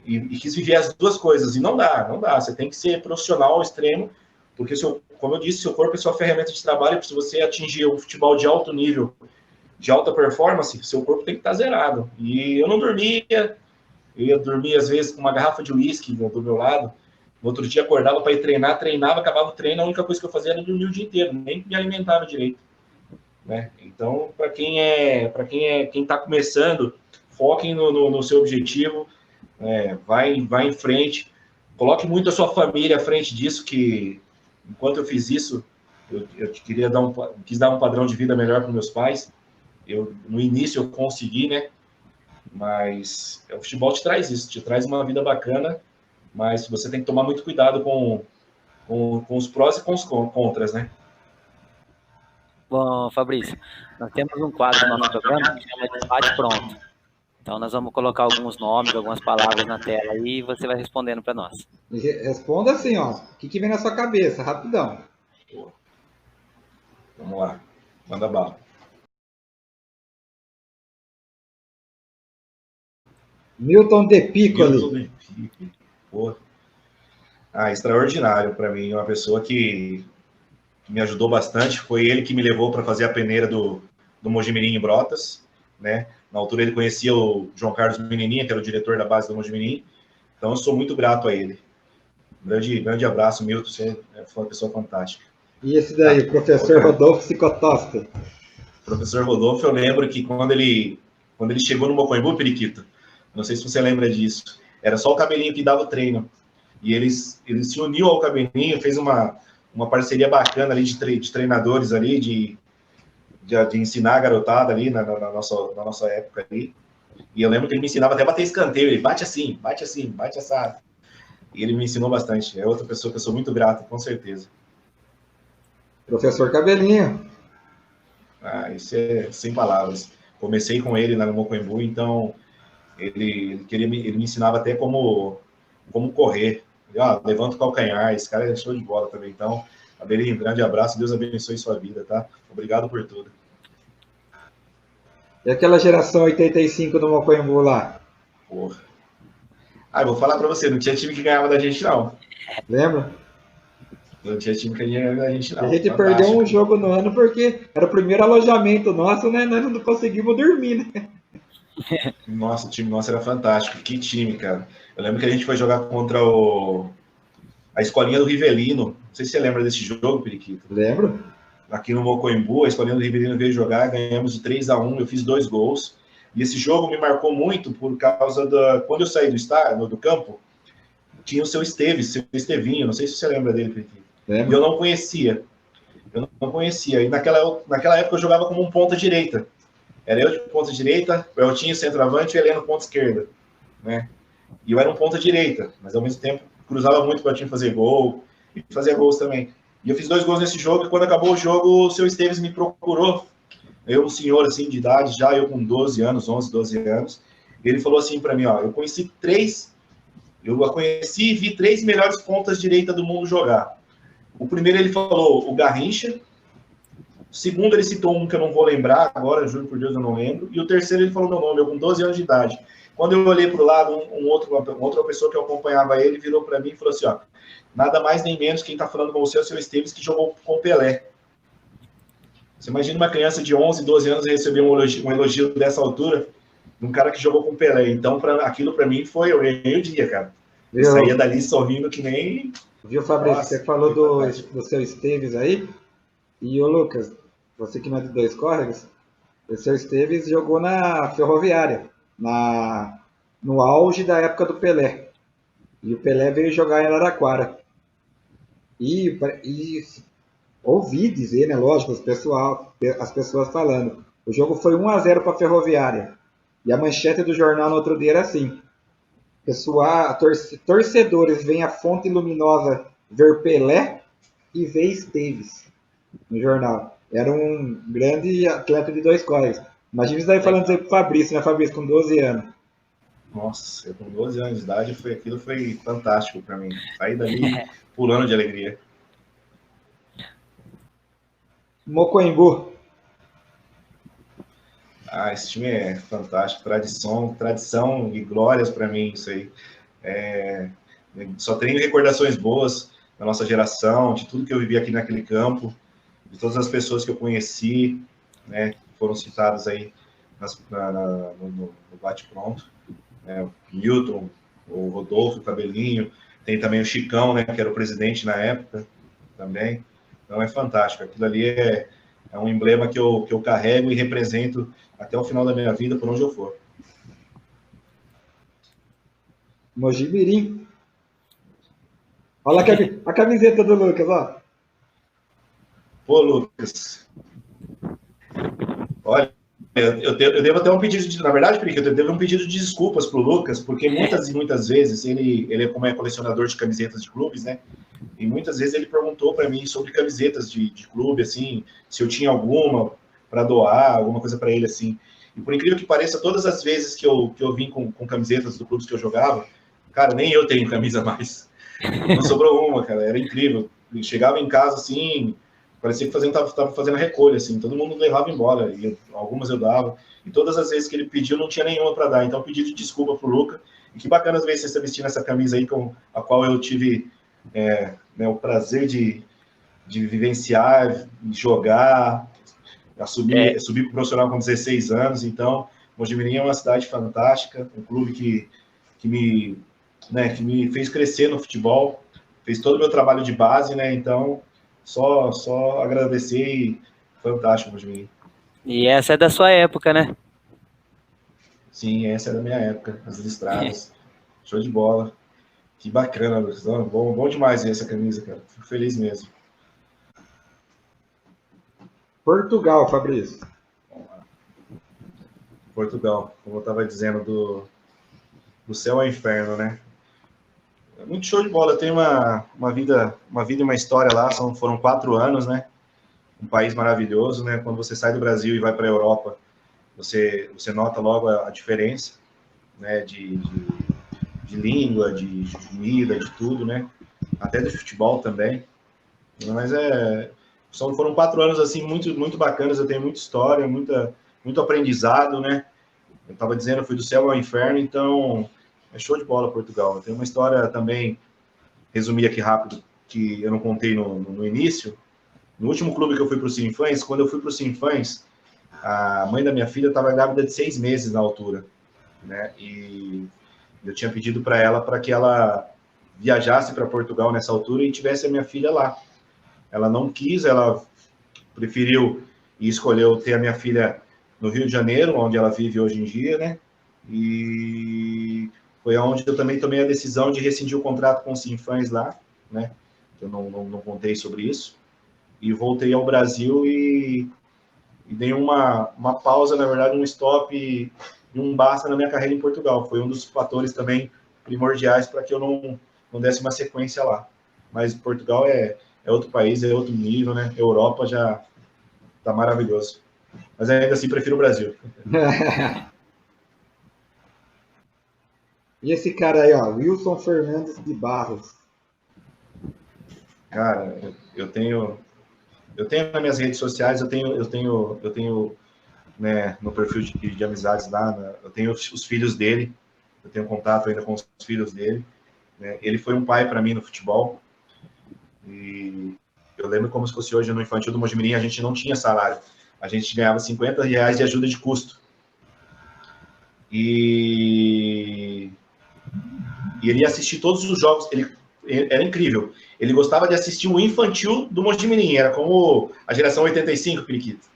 Speaker 2: e quis viver as duas coisas, e não dá, você tem que ser profissional ao extremo, porque, como eu disse, seu corpo é sua ferramenta de trabalho, se você atingir um futebol de alto nível, de alta performance, seu corpo tem que estar zerado. E eu não dormia, eu ia dormir às vezes com uma garrafa de uísque do meu lado, no outro dia acordava para ir treinar, treinava, acabava o treino, a única coisa que eu fazia era dormir o dia inteiro, nem me alimentava direito, né? Então, para quem está começando, foquem no seu objetivo, vai em frente, coloque muito a sua família à frente disso, que enquanto eu fiz isso, eu quis dar um padrão de vida melhor para meus pais. No início eu consegui, né? Mas o futebol te traz isso, te traz uma vida bacana, mas você tem que tomar muito cuidado com os prós e com os contras, né?
Speaker 1: Bom, Fabrício, nós temos um quadro no nosso programa que chama de Bate Pronto. Então nós vamos colocar alguns nomes, algumas palavras na tela aí e você vai respondendo para nós.
Speaker 3: Responda assim, ó. O que vem na sua cabeça? Rapidão.
Speaker 2: Vamos lá. Manda bala.
Speaker 3: Milton De Piccoli.
Speaker 2: Extraordinário para mim. Uma pessoa que me ajudou bastante. Foi ele que me levou para fazer a peneira do Mojimirim em Brotas, né? Na altura ele conhecia o João Carlos Menininha, que era o diretor da base do Mojimirim. Então eu sou muito grato a ele. Grande abraço, Milton. Você foi uma pessoa fantástica.
Speaker 3: E esse daí, o professor Rodolfo Cicotosta?
Speaker 2: Professor Rodolfo, eu lembro que quando ele chegou no Mocoimbu, Periquito, não sei se você lembra disso, era só o Cabelinho que dava o treino. E ele se uniu ao Cabelinho, fez uma parceria bacana ali de treinadores ali, de ensinar a garotada ali na nossa época ali. E eu lembro que ele me ensinava até a bater escanteio. Ele bate assim, bate essa. E ele me ensinou bastante. É outra pessoa que eu sou muito grato, com certeza.
Speaker 3: Professor Cabelinho.
Speaker 2: Isso é sem palavras. Comecei com ele no Mocoimbu, então ele me ensinava até como correr. Levanta o calcanhar, esse cara é show de bola também. Então, Cabelinho, grande abraço, Deus abençoe sua vida, tá? Obrigado por tudo.
Speaker 3: E aquela geração 85 do Mocoimbu lá?
Speaker 2: Porra. Eu vou falar pra você, não tinha time que ganhava da gente, não.
Speaker 3: Lembra?
Speaker 2: Não tinha time que ganhava da gente, não.
Speaker 3: A gente perdeu um jogo no ano porque era o primeiro alojamento nosso, né? Nós não conseguimos dormir, né?
Speaker 2: Nossa, o time nosso era fantástico. Que time, cara. Eu lembro que a gente foi jogar contra a escolinha do Rivelino. Não sei se você lembra desse jogo, Periquito.
Speaker 3: Lembro.
Speaker 2: Aqui no Mocoimbu, a escolinha do Rivelino veio jogar, ganhamos de 3-1, eu fiz 2 gols. E esse jogo me marcou muito por causa quando eu saí do campo, tinha o seu Estevinho, não sei se você lembra dele, Periquito.
Speaker 3: Lembro.
Speaker 2: E eu não conhecia. E naquela época eu jogava como um ponta direita. Era eu de ponta direita, o Eltinho centroavante e o Heleno ponta esquerda, né? E eu era um ponta direita, mas ao mesmo tempo cruzava muito para o Eltinho fazer gol e fazia gols também. E eu fiz 2 gols nesse jogo, e quando acabou o jogo, o seu Esteves me procurou, eu um senhor assim de idade, já eu com 11, 12 anos, e ele falou assim para mim, eu conheci e vi 3 melhores pontas direita do mundo jogar. O primeiro ele falou o Garrincha, o segundo ele citou um que eu não vou lembrar agora, juro por Deus eu não lembro, e o terceiro ele falou meu nome, eu com 12 anos de idade. Quando eu olhei para o lado, outra pessoa que eu acompanhava ele virou para mim e falou assim, nada mais nem menos quem está falando com você é o seu Esteves, que jogou com o Pelé. Você imagina uma criança de 11, 12 anos receber um elogio dessa altura de um cara que jogou com o Pelé. Então, aquilo para mim foi, eu ganhei o dia, cara. Eu saía dali sorrindo que nem...
Speaker 3: Viu, Fabrício, nossa, você falou do seu Esteves aí, e o Lucas, você que não é de Dois Córregos, o seu Esteves jogou na Ferroviária, no auge da época do Pelé. E o Pelé veio jogar em Araraquara. E ouvi dizer, né, lógico, as pessoas falando. O jogo foi 1-0 para a Ferroviária. E a manchete do jornal no outro dia era assim: pessoal, torcedores veem a fonte luminosa ver Pelé e ver Esteves no jornal. Era um grande atleta de 2 córregos. Imagina isso daí falando isso aí pro Fabrício, né, Fabrício, com 12 anos.
Speaker 2: Nossa, eu com 12 anos de idade, aquilo foi fantástico para mim. Saí dali pulando de alegria.
Speaker 3: Mocoembu.
Speaker 2: Ah, esse time é fantástico. Tradição e glórias para mim, isso aí. Só tenho recordações boas da nossa geração, de tudo que eu vivi aqui naquele campo, de todas as pessoas que eu conheci, né, que foram citadas aí no bate-pronto. O Milton, o Rodolfo, o Cabelinho, tem também o Chicão, né, que era o presidente na época também. Então é fantástico. Aquilo ali é um emblema que eu carrego e represento até o final da minha vida, por onde eu for.
Speaker 3: Mojimirim. Olha a camiseta do Lucas, ó.
Speaker 2: Pô, Lucas, olha, eu devo ter um pedido de... Na verdade, Periquito, eu devo um pedido de desculpas pro Lucas, porque muitas e muitas vezes ele como é colecionador de camisetas de clubes, né? E muitas vezes ele perguntou para mim sobre camisetas de clube, assim, se eu tinha alguma para doar, alguma coisa para ele, assim. E por incrível que pareça, todas as vezes que eu vim com camisetas do clube que eu jogava, cara, nem eu tenho camisa mais. Não sobrou uma, cara, era incrível. Eu chegava em casa, assim, parecia que tava fazendo a recolha, assim, todo mundo levava embora, e algumas eu dava. E todas as vezes que ele pediu, não tinha nenhuma para dar. Então, eu pedi de desculpa pro Luca. E que bacana ver você vestindo essa camisa aí, com a qual eu tive o prazer de vivenciar, jogar, subir para o profissional com 16 anos. Então, Mojimirim é uma cidade fantástica, um clube que me fez crescer no futebol, fez todo o meu trabalho de base, né? Então, só agradecer e fantástico, Mojimirim.
Speaker 1: E essa é da sua época, né?
Speaker 2: Sim, essa é da minha época, as listradas. Show de bola. Que bacana, Lucas. Bom demais ver essa camisa, cara. Fico feliz mesmo.
Speaker 3: Portugal, Fabrício.
Speaker 2: Portugal, como eu estava dizendo, do céu ao inferno, né? É muito show de bola. Eu tenho uma vida e uma história lá. Foram 4 anos, né? Um país maravilhoso, né? Quando você sai do Brasil e vai para a Europa, você nota logo a diferença, né? De língua, de comida, de tudo, né? Até de futebol também. Mas foram 4 anos assim muito, muito bacanas. Eu tenho muita história, muito aprendizado, né? Eu estava dizendo, eu fui do céu ao inferno, então é show de bola Portugal. Eu tenho uma história também, resumir aqui rápido, que eu não contei no início. No último clube que eu fui para o Sinfãs, quando eu fui para o Sinfãs, a mãe da minha filha estava grávida de 6 meses na altura, né? E eu tinha pedido para ela para que ela viajasse para Portugal nessa altura e tivesse a minha filha lá. Ela não quis, ela preferiu e escolheu ter a minha filha no Rio de Janeiro, onde ela vive hoje em dia, né? E foi onde eu também tomei a decisão de rescindir o contrato com o Sinfãs lá, né? Eu não contei sobre isso. E voltei ao Brasil e dei uma pausa, na verdade, um stop e um basta na minha carreira em Portugal. Foi um dos fatores também primordiais para que eu não desse uma sequência lá. Mas Portugal é outro país, é outro nível, né? Europa já tá maravilhoso. Mas ainda assim prefiro o Brasil.
Speaker 3: E esse cara aí, ó, Wilson Fernandes de Barros.
Speaker 2: Cara, eu tenho nas minhas redes sociais, eu tenho né, no perfil de amizades lá, eu tenho os filhos dele, eu tenho contato ainda com os filhos dele, né? Ele foi um pai para mim no futebol, e eu lembro como se fosse hoje no infantil do Mojimirim, a gente não tinha salário, a gente ganhava R$50 de ajuda de custo, e ele ia assistir todos os jogos, era incrível. Ele gostava de assistir o infantil do Mojimirim, era como a geração 85, Periquito.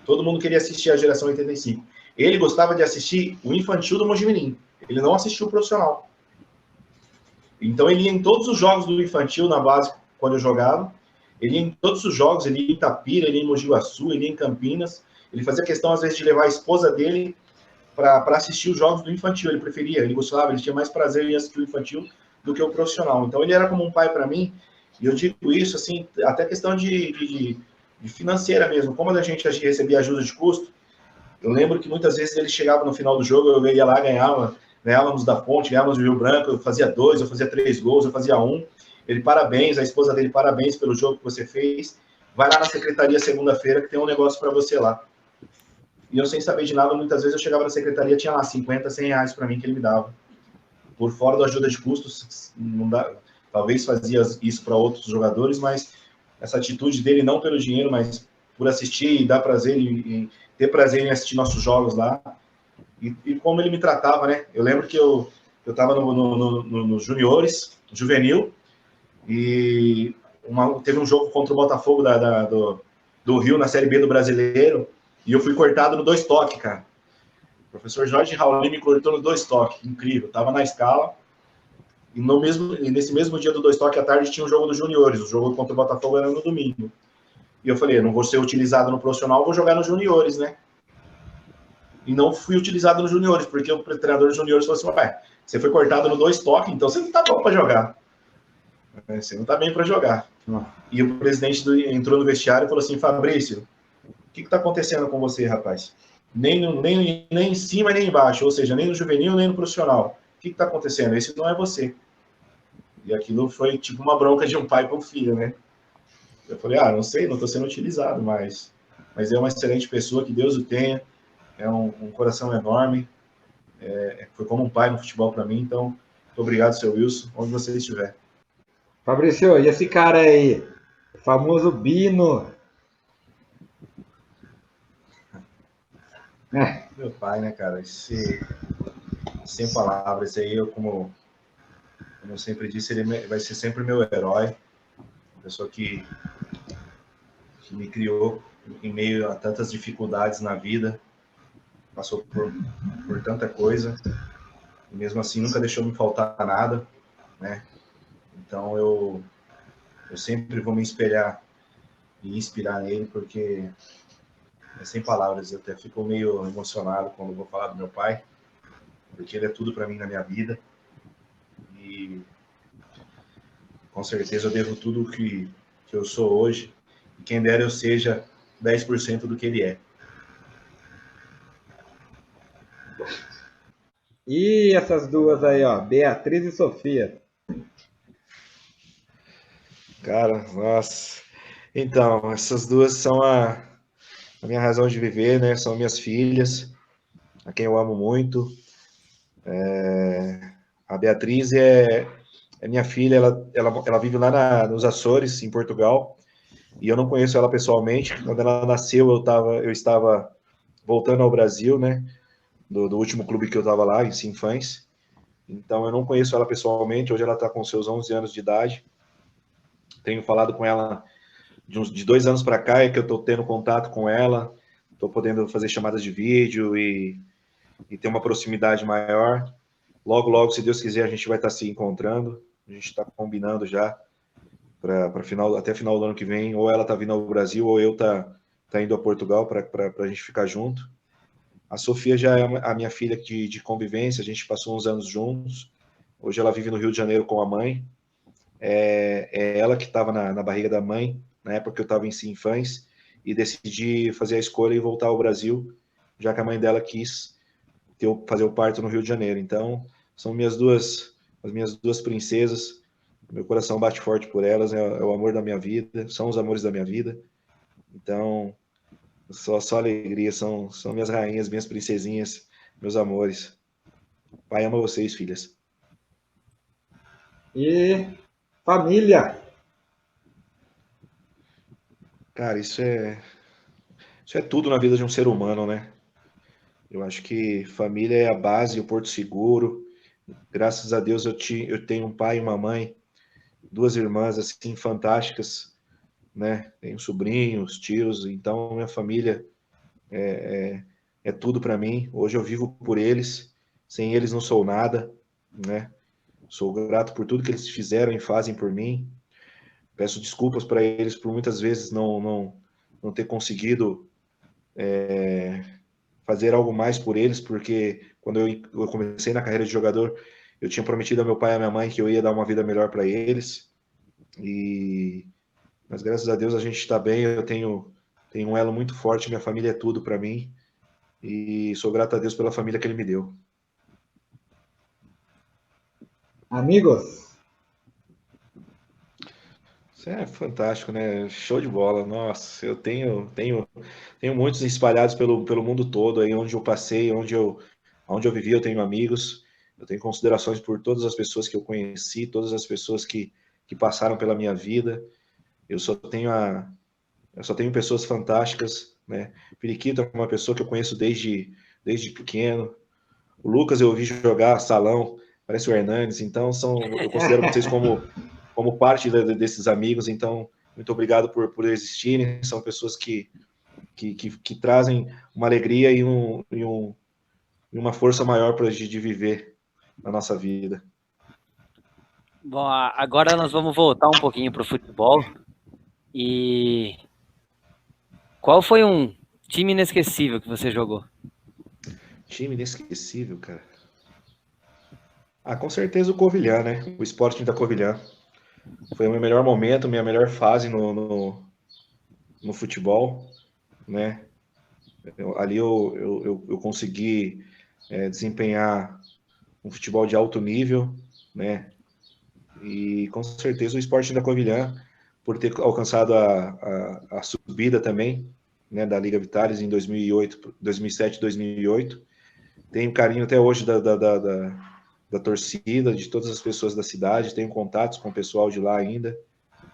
Speaker 2: Todo mundo queria assistir a geração 85. Ele gostava de assistir o infantil do Mojimirim. Ele não assistiu o profissional. Então ele ia em todos os jogos do infantil na base, quando eu jogava. Ele ia em todos os jogos, ele ia em Itapira, ele ia em Mogi Guaçu, ele ia em Campinas. Ele fazia questão, às vezes, de levar a esposa dele para assistir os jogos do infantil. Ele preferia, ele gostava, ele tinha mais prazer em assistir o infantil do que o profissional. Então ele era como um pai para mim, e eu digo isso, assim, até questão de financeira mesmo. Como a gente recebia ajuda de custo, eu lembro que muitas vezes ele chegava no final do jogo, eu ia lá, ganhávamos da Ponte, ganhávamos do Rio Branco, eu fazia 2, eu fazia 3 gols, eu fazia 1. Ele, parabéns, a esposa dele, parabéns pelo jogo que você fez. Vai lá na secretaria segunda-feira que tem um negócio para você lá. E eu sem saber de nada, muitas vezes eu chegava na secretaria, tinha lá 50, 100 reais para mim que ele me dava. Por fora da ajuda de custos, não dá, talvez fazia isso para outros jogadores, mas essa atitude dele, não pelo dinheiro, mas por assistir e dar prazer e ter prazer em assistir nossos jogos lá. E como ele me tratava, né? Eu lembro que eu estava no juniores, juvenil, e teve um jogo contra o Botafogo do Rio, na Série B do Brasileiro, e eu fui cortado no 2 toques, cara. O professor Jorge Rauli me cortou no 2 toques, incrível. Tava na escala, e nesse mesmo dia do 2 toques, à tarde, tinha um jogo dos juniores. O jogo contra o Botafogo era no domingo. E eu falei, eu não vou ser utilizado no profissional, vou jogar nos juniores, né? E não fui utilizado nos juniores, porque o treinador dos juniores falou assim, ué, você foi cortado no 2 toques, então você não tá bom para jogar. Você não tá bem para jogar. E o presidente entrou no vestiário e falou assim, Fabrício, o que está acontecendo com você, rapaz? Nem em cima, nem embaixo, ou seja, nem no juvenil, nem no profissional. O que está acontecendo? Esse não é você. E aquilo foi tipo uma bronca de um pai para um filho, né? Eu falei, não sei, não estou sendo utilizado, mas é uma excelente pessoa, que Deus o tenha, é um coração enorme, foi como um pai no futebol para mim, então, muito obrigado, seu Wilson, onde você estiver.
Speaker 3: Fabrício, e esse cara aí, o famoso Bino?
Speaker 2: Meu pai, né, cara? Sem palavras, esse aí, como eu sempre disse, ele vai ser sempre meu herói, uma pessoa que me criou em meio a tantas dificuldades na vida, passou por tanta coisa, e mesmo assim nunca deixou me faltar nada, né? Então eu sempre vou me espelhar e inspirar nele, porque é sem palavras, eu até fico meio emocionado quando vou falar do meu pai, porque ele é tudo para mim na minha vida, e com certeza eu devo tudo que eu sou hoje, e quem dera eu seja 10% do que ele é.
Speaker 3: E essas duas aí, ó, Beatriz e Sofia.
Speaker 2: Cara, nossa. Então, essas duas são a minha razão de viver, né? São minhas filhas, a quem eu amo muito. A Beatriz é minha filha, ela vive lá nos Açores, em Portugal, e eu não conheço ela pessoalmente. Quando ela nasceu, eu estava voltando ao Brasil, né? Do último clube que eu estava lá, em Sinfãs. Então, eu não conheço ela pessoalmente. Hoje ela está com seus 11 anos de idade. Tenho falado com ela de 2 anos para cá, é que eu estou tendo contato com ela, estou podendo fazer chamadas de vídeo e ter uma proximidade maior. Logo, logo, se Deus quiser, a gente vai estar se encontrando. A gente está combinando já para até final do ano que vem, ou ela está vindo ao Brasil, ou eu tá indo a Portugal para a gente ficar junto. A Sofia já é a minha filha de convivência, a gente passou uns anos juntos. Hoje ela vive no Rio de Janeiro com a mãe. É ela que estava na barriga da mãe, na época que eu estava em Sinfãs, e decidi fazer a escolha e voltar ao Brasil, já que a mãe dela quis fazer o parto no Rio de Janeiro. Então, são as minhas duas princesas. Meu coração bate forte por elas, é o amor da minha vida, são os amores da minha vida. Então, só alegria, são minhas rainhas, minhas princesinhas, meus amores. Pai ama vocês, filhas.
Speaker 3: E família.
Speaker 2: Cara, isso é tudo na vida de um ser humano, né? Eu acho que família é a base, o porto seguro. Graças a Deus eu tenho um pai e uma mãe, 2 irmãs assim fantásticas, né? Tenho sobrinhos, tios, então minha família é tudo para mim. Hoje eu vivo por eles, sem eles não sou nada, né? Sou grato por tudo que eles fizeram e fazem por mim. Peço desculpas para eles por muitas vezes não ter conseguido fazer algo mais por eles, porque quando eu comecei na carreira de jogador, eu tinha prometido ao meu pai e à minha mãe que eu ia dar uma vida melhor para eles. Mas graças a Deus a gente está bem. Eu tenho um elo muito forte, minha família é tudo para mim. E sou grato a Deus pela família que Ele me deu.
Speaker 3: Amigos?
Speaker 2: Isso é fantástico, né? Show de bola. Nossa, eu tenho muitos espalhados pelo mundo todo, aí onde eu passei, onde eu vivi, eu tenho amigos. Eu tenho considerações por todas as pessoas que eu conheci, todas as pessoas que passaram pela minha vida. Eu só tenho pessoas fantásticas, né? Periquito é uma pessoa que eu conheço desde pequeno. O Lucas eu vi jogar salão, parece o Hernandes, então eu considero vocês como parte desses amigos, então muito obrigado por existirem. São pessoas que trazem uma alegria e uma força maior para a gente viver na nossa vida.
Speaker 1: Bom, agora nós vamos voltar um pouquinho para o futebol. E qual foi um time inesquecível que você jogou?
Speaker 2: Time inesquecível, cara. Com certeza o Covilhã, né? O Sporting da Covilhã. Foi o meu melhor momento, minha melhor fase no futebol, né? Ali eu consegui desempenhar um futebol de alto nível, né? E com certeza o Sporting da Covilhã, por ter alcançado a subida também, né, da Liga Vitórias em 2007, 2008. Tenho carinho até hoje da torcida, de todas as pessoas da cidade, tenho contatos com o pessoal de lá ainda,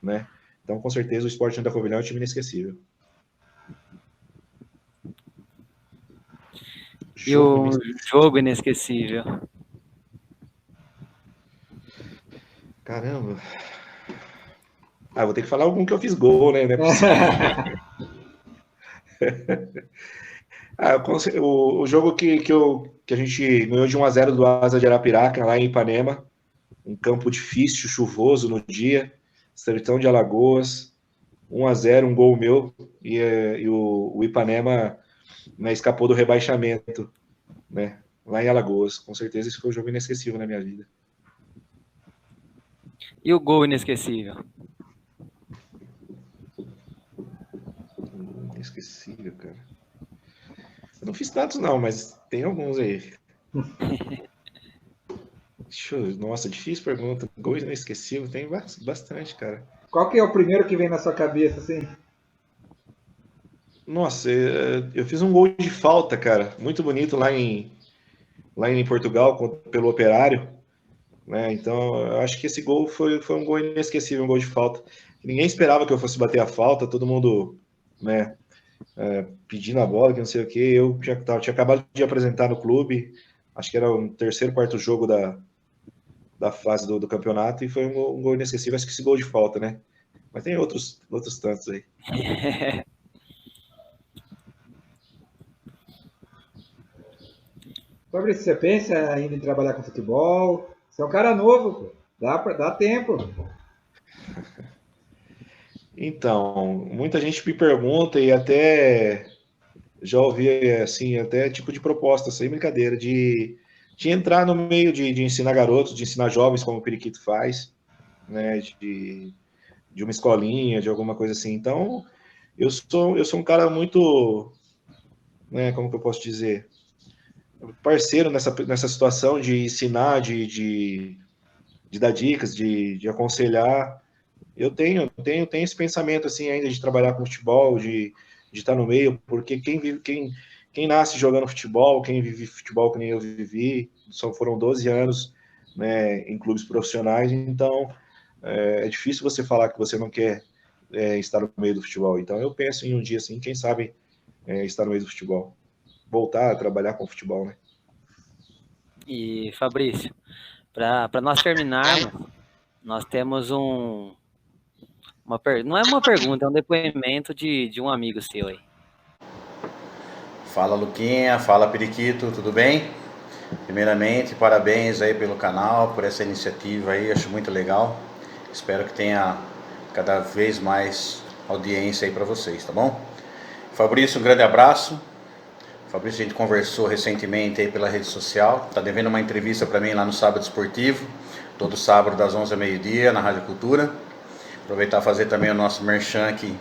Speaker 2: né? Então, com certeza, o Sporting da Covilhã é um time inesquecível.
Speaker 1: E o jogo inesquecível?
Speaker 2: Caramba. Vou ter que falar algum que eu fiz gol, né? Não é possível. O jogo que a gente ganhou de 1-0 do Asa de Arapiraca, lá em Ipanema, um campo difícil, chuvoso no dia, Sertão de Alagoas, 1-0, um gol meu, e o Ipanema, né, escapou do rebaixamento, né, lá em Alagoas. Com certeza esse foi um jogo inesquecível na minha vida.
Speaker 1: E o gol inesquecível?
Speaker 2: Inesquecível, cara. Eu não fiz tantos não, mas tem alguns aí. Nossa, difícil pergunta. Gol inesquecível, tem bastante, cara.
Speaker 3: Qual que é o primeiro que vem na sua cabeça, assim?
Speaker 2: Nossa, eu fiz um gol de falta, cara, muito bonito lá em Portugal, pelo Operário, né? Então, eu acho que esse gol foi um gol inesquecível, um gol de falta. Ninguém esperava que eu fosse bater a falta, todo mundo, né, pedindo a bola, que não sei o que. Eu tinha acabado de apresentar no clube, acho que era o terceiro, quarto jogo da fase do campeonato, e foi um gol inesquecível, acho que esse gol de falta, né? Mas tem outros tantos aí.
Speaker 3: Fabrício, você pensa ainda em trabalhar com futebol? Você é um cara novo, pô. Dá tempo.
Speaker 2: Então, muita gente me pergunta e até já ouvi assim, até tipo de proposta, sem brincadeira, de entrar no meio de ensinar garotos, de ensinar jovens, como o Periquito faz, né, de uma escolinha, de alguma coisa assim. Então, eu sou um cara muito, né, como que eu posso dizer, parceiro nessa situação de ensinar, de dar dicas, de aconselhar. Eu tenho esse pensamento assim ainda de trabalhar com futebol, de estar no meio, porque quem nasce jogando futebol, quem vive futebol que nem eu vivi, foram 12 anos, né, em clubes profissionais, então é difícil você falar que você não quer estar no meio do futebol. Então eu penso em um dia assim, quem sabe estar no meio do futebol, voltar a trabalhar com futebol, né?
Speaker 1: E Fabrício, para nós terminarmos, nós temos não é uma pergunta, é um depoimento de um amigo seu aí.
Speaker 4: Fala Luquinha, fala Periquito, tudo bem? Primeiramente, parabéns aí pelo canal, por essa iniciativa aí, acho muito legal. Espero que tenha cada vez mais audiência aí para vocês, tá bom? Fabrício, um grande abraço. Fabrício, a gente conversou recentemente aí pela rede social, tá devendo uma entrevista para mim lá no Sábado Esportivo, todo sábado das 11 ao meio-dia, na Rádio Cultura. Aproveitar e fazer também o nosso merchan aqui.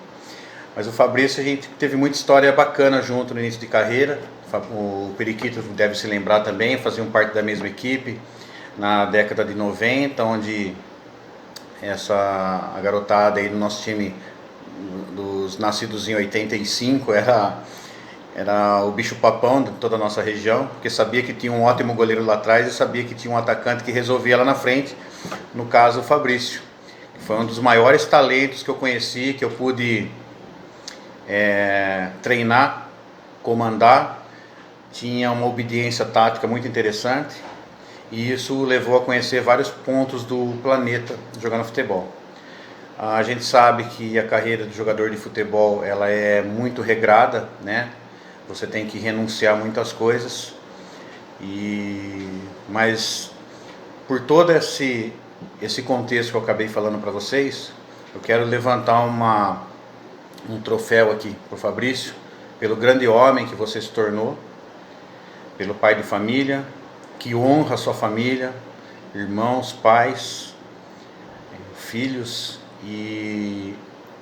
Speaker 4: Mas o Fabrício, a gente teve muita história bacana junto no início de carreira. O Periquito deve se lembrar também, faziam parte da mesma equipe na década de 90, onde a garotada aí do nosso time, dos nascidos em 85, era o bicho papão de toda a nossa região, porque sabia que tinha um ótimo goleiro lá atrás e sabia que tinha um atacante que resolvia lá na frente, no caso o Fabrício. Foi um dos maiores talentos que eu conheci, que eu pude treinar, comandar. Tinha uma obediência tática muito interessante e isso levou a conhecer vários pontos do planeta jogando futebol. A gente sabe que a carreira do jogador de futebol ela é muito regrada, né? Você tem que renunciar a muitas coisas, mas por todo esse contexto que eu acabei falando para vocês, eu quero levantar um troféu aqui para o Fabrício, pelo grande homem que você se tornou, pelo pai de família, que honra a sua família, irmãos, pais, filhos, e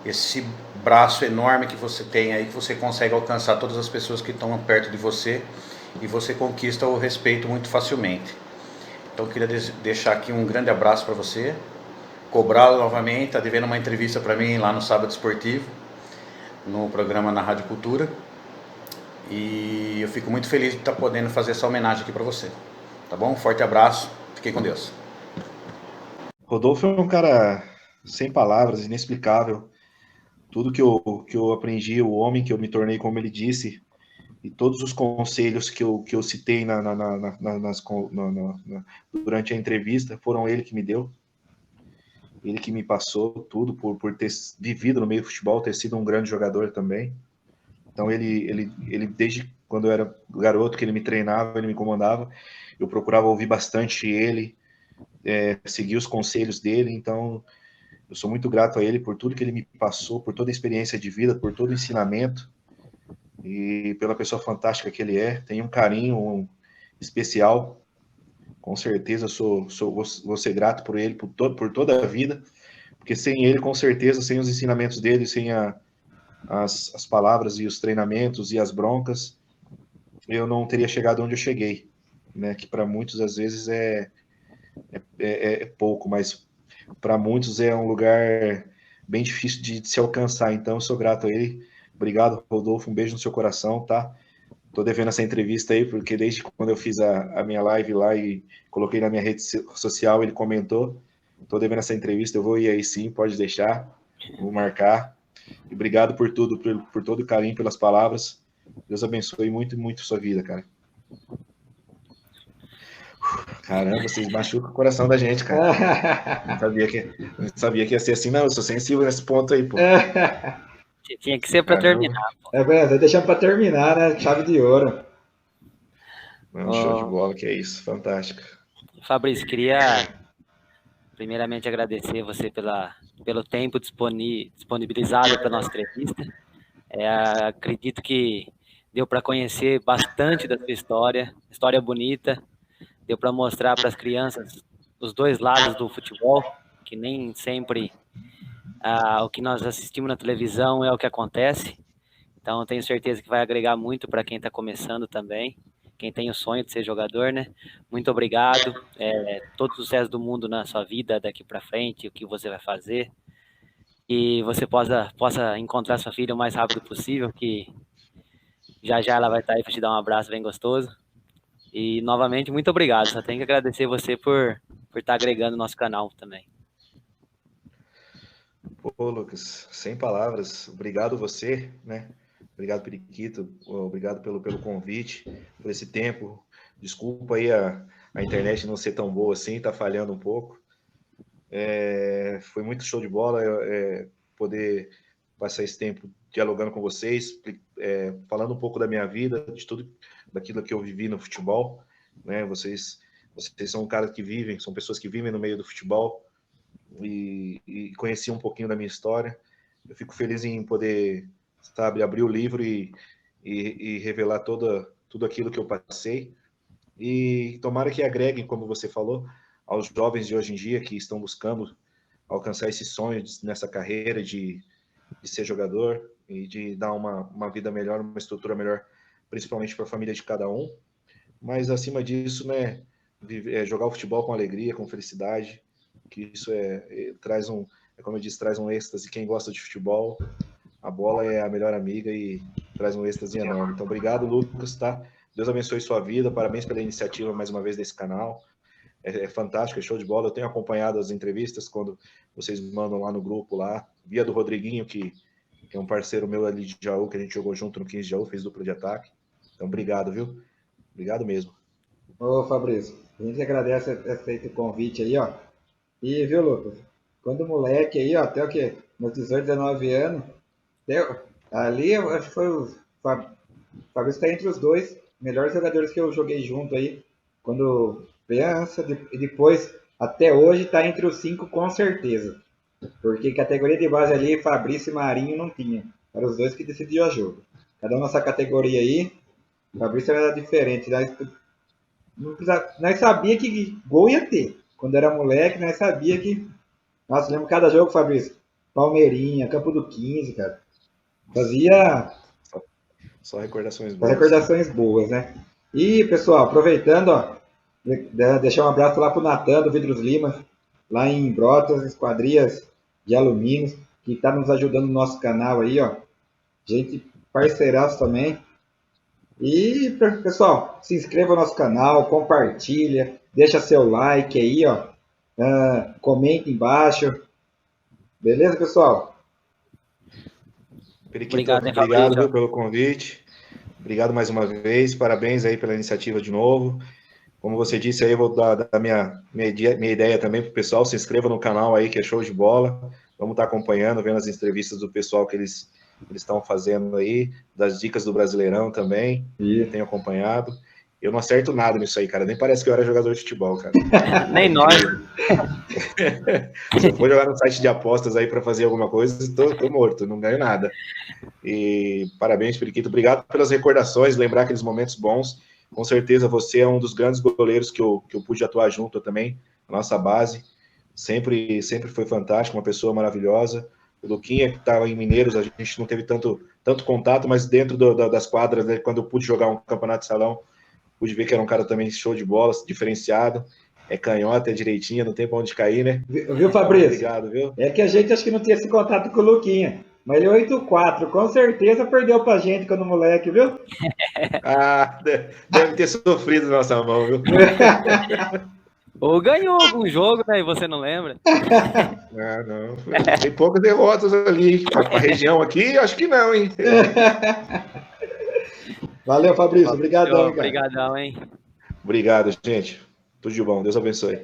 Speaker 4: esse braço enorme que você tem aí, que você consegue alcançar todas as pessoas que estão perto de você e você conquista o respeito muito facilmente. Então eu queria deixar aqui um grande abraço para você, cobrá-lo novamente, está devendo uma entrevista para mim lá no Sábado Esportivo, no programa na Rádio Cultura, e eu fico muito feliz de estar podendo fazer essa homenagem aqui para você, tá bom? Um forte abraço, fiquem com Deus.
Speaker 2: Rodolfo é um cara sem palavras, inexplicável. Tudo que eu aprendi, o homem que eu me tornei, como ele disse, e todos os conselhos que eu citei durante a entrevista, foram ele que me deu. Ele que me passou tudo por ter vivido no meio do futebol, ter sido um grande jogador também. Então ele desde quando eu era garoto, que ele me treinava, ele me comandava, eu procurava ouvir bastante ele, seguir os conselhos dele. Então eu sou muito grato a ele por tudo que ele me passou, por toda a experiência de vida, por todo o ensinamento e pela pessoa fantástica que ele é. Tenho um carinho especial, com certeza vou ser grato por ele por toda a vida, porque sem ele, com certeza, sem os ensinamentos dele, sem as palavras e os treinamentos e as broncas, eu não teria chegado onde eu cheguei, né? Que para muitos às vezes é pouco, mas para muitos é um lugar bem difícil de se alcançar. Então eu sou grato a ele. Obrigado, Rodolfo, um beijo no seu coração, tá? Tô devendo essa entrevista aí, porque desde quando eu fiz a minha live lá e coloquei na minha rede social, ele comentou. Tô devendo essa entrevista, eu vou ir aí sim, pode deixar, vou marcar. E obrigado por tudo, por todo o carinho, pelas palavras. Deus abençoe muito, muito sua vida, cara. Caramba, vocês machucam o coração da gente, cara. Não sabia que ia ser assim, não. Eu sou sensível nesse ponto aí, pô.
Speaker 1: Tinha que ser para terminar. Pô.
Speaker 3: Deixamos para terminar, né? Chave de ouro.
Speaker 2: Show de bola, que é isso. Fantástico.
Speaker 1: Fabrício, queria primeiramente agradecer você pelo tempo disponibilizado para a nossa entrevista. Acredito que deu para conhecer bastante da sua história bonita, deu para mostrar para as crianças os dois lados do futebol, que nem sempre o que nós assistimos na televisão é o que acontece. Então eu tenho certeza que vai agregar muito para quem está começando também, quem tem o sonho de ser jogador, né? Muito obrigado, todo o sucesso do mundo na sua vida daqui para frente, o que você vai fazer, e você possa encontrar sua filha o mais rápido possível, que já ela vai estar aí para te dar um abraço bem gostoso. E novamente, muito obrigado, só tenho que agradecer você por estar agregando no nosso canal também.
Speaker 2: Pô, Lucas, sem palavras, obrigado você, né? Obrigado, Periquito, obrigado pelo convite, por esse tempo. Desculpa aí a internet não ser tão boa assim, tá falhando um pouco. Foi muito show de bola poder passar esse tempo dialogando com vocês, falando um pouco da minha vida, de tudo daquilo que eu vivi no futebol. né? Vocês são caras que vivem, são pessoas que vivem no meio do futebol e conheci um pouquinho da minha história. Eu fico feliz em poder, sabe, abrir o livro e revelar tudo aquilo que eu passei. E tomara que agreguem, como você falou, aos jovens de hoje em dia que estão buscando alcançar esse sonho nessa carreira de ser jogador e de dar uma vida melhor, uma estrutura melhor, principalmente para a família de cada um. Mas, acima disso, né, jogar o futebol com alegria, com felicidade, que isso traz como eu disse, traz um êxtase. Quem gosta de futebol, a bola é a melhor amiga e traz um êxtase enorme. Então, obrigado, Lucas, tá? Deus abençoe sua vida, parabéns pela iniciativa, mais uma vez, desse canal. É fantástico, é show de bola. Eu tenho acompanhado as entrevistas quando vocês mandam lá no grupo, lá, via do Rodriguinho, que é um parceiro meu ali de Jaú, que a gente jogou junto no 15 de Jaú, fez dupla de ataque. Então, obrigado, viu? Obrigado mesmo.
Speaker 3: Ô, Fabrício, a gente agradece aceito o convite aí, ó. E, viu, Lucas? Quando moleque aí, ó, até o quê? Meus 18, 19 anos, ali eu acho que foi o Fabrício está entre os dois melhores jogadores que eu joguei junto aí, quando criança, e depois, até hoje, está entre os 5 com certeza. Porque categoria de base ali, Fabrício e Marinho não tinha. Eram os dois que decidiam o jogo. Cada um nessa categoria aí, Fabrício era diferente. Nós sabia que gol ia ter. Quando era moleque, nós sabia que... Nossa, lembro cada jogo, Fabrício. Palmeirinha, Campo do 15, cara. Fazia...
Speaker 2: Só recordações boas.
Speaker 3: Recordações boas, né? E, pessoal, aproveitando, ó, deixar um abraço lá pro Natan, do Vidros Lima, lá em Brotas, Esquadrias de Alumínios, que está nos ajudando no nosso canal aí, ó. Gente parceiraço também. E, pessoal, se inscreva no nosso canal, compartilha, deixa seu like aí, ó. Comenta embaixo. Beleza, pessoal?
Speaker 2: Periquito, obrigado viu, pelo convite. Obrigado mais uma vez. Parabéns aí pela iniciativa de novo. Como você disse aí, eu vou dar minha ideia também para o pessoal. Se inscreva no canal aí, que é show de bola. Vamos estar acompanhando, vendo as entrevistas do pessoal que eles estão fazendo aí, das dicas do Brasileirão também. Eu tenho acompanhado. Eu não acerto nada nisso aí, cara. Nem parece que eu era jogador de futebol, cara.
Speaker 1: Nem nós.
Speaker 2: Se eu for jogar no site de apostas aí para fazer alguma coisa, tô morto, não ganho nada. E parabéns, Periquito. Obrigado pelas recordações, lembrar aqueles momentos bons. Com certeza você é um dos grandes goleiros que eu pude atuar junto também, na nossa base. Sempre foi fantástico, uma pessoa maravilhosa. O Luquinha, que estava em Mineiros, a gente não teve tanto contato, mas dentro das quadras, né, quando eu pude jogar um campeonato de salão, pude ver que era um cara também show de bola, diferenciado. É canhota, é direitinha, não tem pra onde cair, né?
Speaker 3: Viu, Fabrício?
Speaker 2: Obrigado, viu?
Speaker 3: É que a gente acho que não tinha esse contato com o Luquinha. Mas ele é 8-4, com certeza perdeu pra gente quando moleque, viu?
Speaker 2: Ah, deve ter sofrido na nossa mão, viu?
Speaker 1: Ou ganhou algum jogo, né? E você não lembra?
Speaker 2: Ah, não. Tem poucas derrotas ali. Pra região aqui, acho que não, hein?
Speaker 3: Valeu, Fabrício. Obrigadão, cara.
Speaker 1: Obrigadão, hein?
Speaker 2: Obrigado, gente. Tudo de bom. Deus abençoe.